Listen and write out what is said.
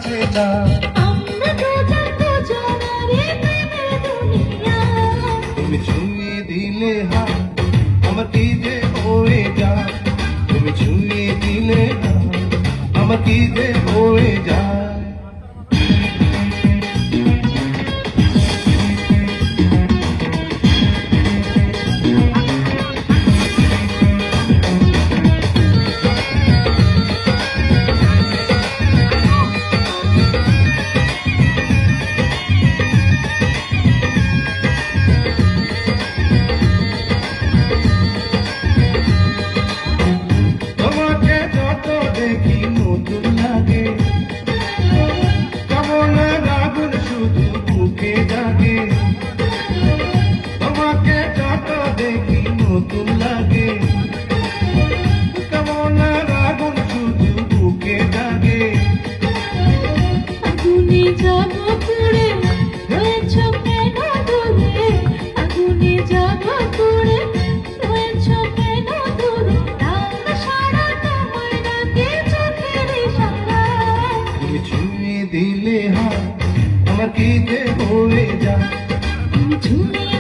আছে না। তুমি ছুঁয়ে দিলে হাত আমার কি যে হয়ে যায়, তুমি ছুঁয়ে দিলে হাত আমার কি যে হয়ে যায়। দেখি নতুন লাগে কেমন আগুন শুধু বুকে জাগে, তোমাকে যত দেখি নতুন লাগে কেমন আগুন শুধু বুকে জাগে। আগুনে যাব পুড়ে রয়েছ কেন দূরে, আগুনে যাব পুড়ে রয়েছ কেন দূরে, সারা তোমার ডাকে চোখের ইশারায়। তুমি ছুঁয়ে দিলে হাত আমার কি যে হয়ে যায়, তুমি ছুঁয়ে